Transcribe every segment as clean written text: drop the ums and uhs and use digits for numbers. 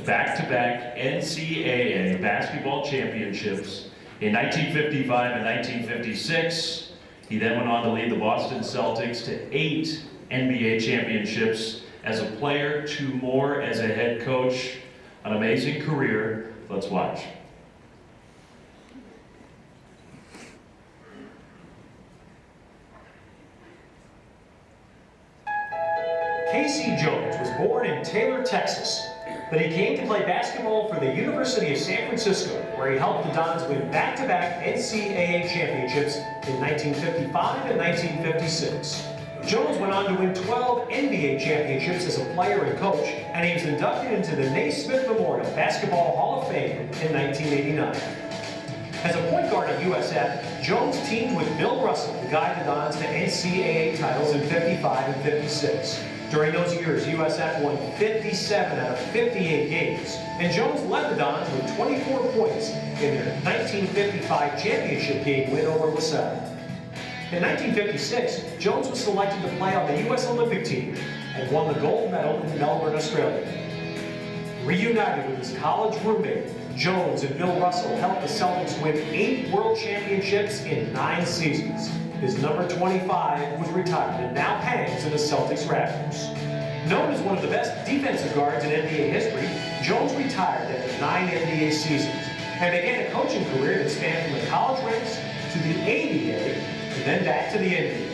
back-to-back NCAA basketball championships in 1955 and 1956. He then went on to lead the Boston Celtics to 8 NBA championships as a player, 2 more as a head coach. An amazing career. Let's watch. Casey Jones was born in Taylor, Texas, but he came to play basketball for the University of San Francisco, where he helped the Dons win back-to-back NCAA championships in 1955 and 1956. Jones went on to win 12 NBA championships as a player and coach, and he was inducted into the Naismith Memorial Basketball Hall of Fame in 1989. As a point guard at USF, Jones teamed with Bill Russell to guide the Dons to NCAA titles in 55 and 56. During those years, USF won 57 out of 58 games, and Jones led the Dons with 24 points in their 1955 championship game win over LaSalle. In 1956, Jones was selected to play on the U.S. Olympic team and won the gold medal in Melbourne, Australia. Reunited with his college roommate, Jones and Bill Russell helped the Celtics win 8 world championships in 9 seasons. His number 25 was retired and now hangs in the Celtics rafters. Known as one of the best defensive guards in NBA history, Jones retired after 9 NBA seasons and began a coaching career that spanned from the college ranks to the ABA and then back to the NBA.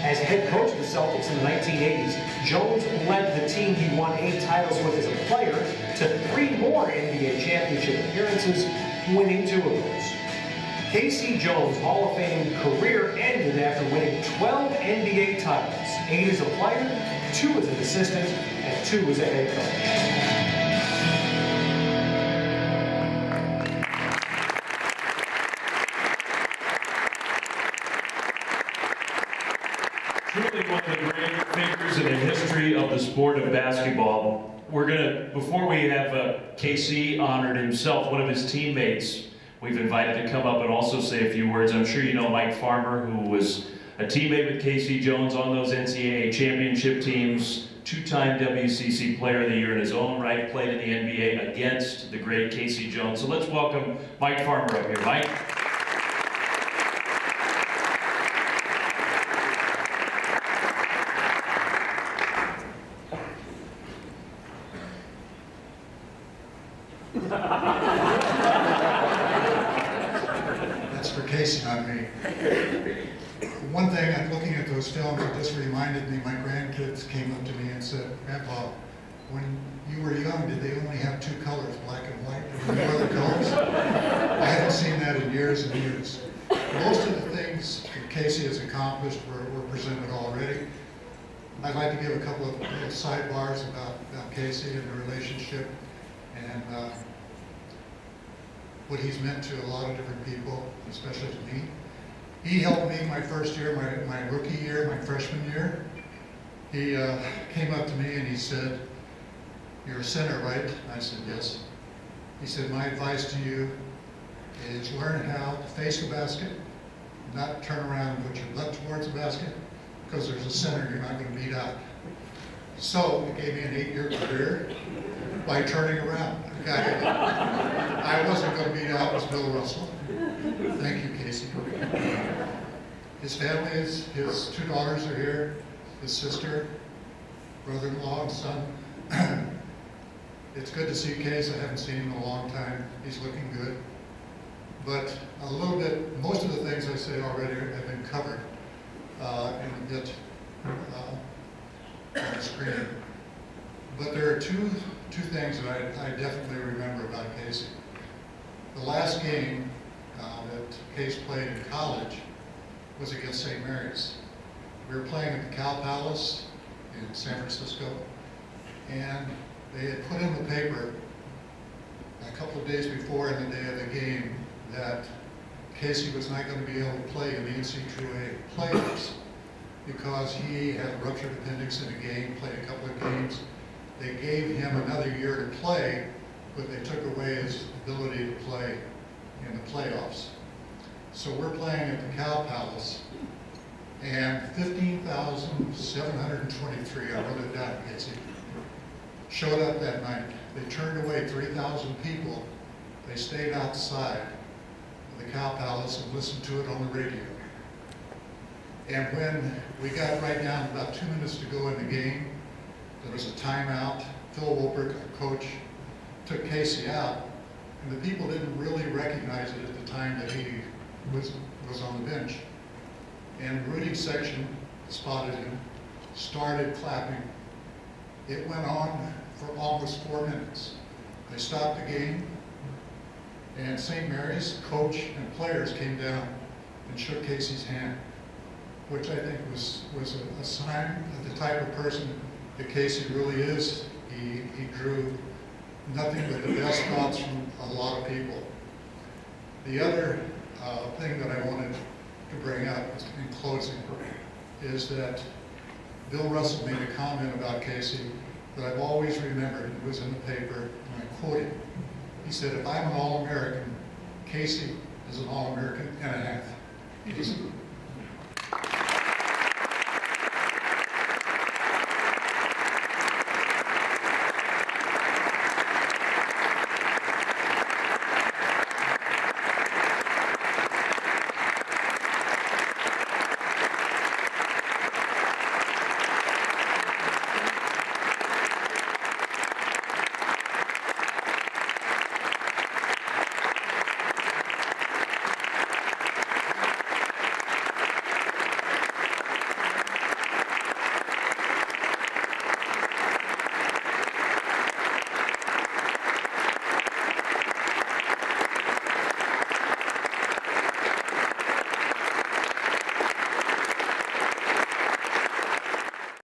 As head coach of the Celtics in the 1980s, Jones led the team he won 8 titles with as a player to 3 more NBA championship appearances, winning 2 of those. Casey Jones' Hall of Fame career ended after winning 12 NBA titles, 8 as a player, 2 as an assistant, and 2 as a head coach. Truly one of the great figures in the history of the sport of basketball. We're gonna, before we have Casey honored himself, one of his teammates we've invited to come up and also say a few words. I'm sure you know Mike Farmer, who was a teammate with Casey Jones on those NCAA championship teams, 2-time WCC Player of the Year in his own right, played in the NBA against the great Casey Jones. So let's welcome Mike Farmer up here. Mike. That's for Casey, not me. One thing, I'm looking at those films, it just reminded me, my grandkids came up to me and said, "Grandpa, when you were young, did they only have 2 colors, black and white? Did there no other colors?" I haven't seen that in years and years. Most of the things that Casey has accomplished were presented already. I'd like to give a couple of little sidebars about Casey and the relationship and what he's meant to a lot of different people, especially to me. He helped me my first year, my rookie year, my freshman year. He came up to me and he said, "You're a center, right?" I said, "Yes." He said, "My advice to you is learn how to face the basket, not turn around and put your butt towards the basket, because there's a center you're not going to beat out." So it gave me an 8-year career by turning around. I wasn't going to beat out was Bill Russell. Thank you, Casey. His family is, his 2 daughters are here, his sister, brother-in-law, and son. It's good to see Case. I haven't seen him in a long time. He's looking good. But a little bit, most of the things I say already have been covered in the bit on the screen. But there are two things that I definitely remember about Casey. The last game that Case played in college was against St. Mary's. We were playing at the Cal Palace in San Francisco, and they had put in the paper a couple of days before in the day of the game that Casey was not going to be able to play in the NCAA playoffs because he had a ruptured appendix in a game, played a couple of games. They gave him another year to play, but they took away his ability to play in the playoffs. So we're playing at the Cal Palace, and 15,723, I wrote it down, Casey, showed up that night. They turned away 3,000 people. They stayed outside of the Cow Palace and listened to it on the radio. And when we got right down about 2 minutes to go in the game, there was a timeout. Phil Wilbert, our coach, took Casey out, and the people didn't really recognize it at the time that he was on the bench. And the rooting section spotted him, started clapping. It went on for almost 4 minutes. They stopped the game, and St. Mary's coach and players came down and shook Casey's hand, which I think was a sign of the type of person that Casey really is. He drew nothing but the best thoughts from a lot of people. The other thing that I wanted to bring up in closing is that Bill Russell made a comment about Casey that I've always remembered. It was in the paper, and I quote it. He said, "If I'm an All-American, Casey is an All-American and a half." He was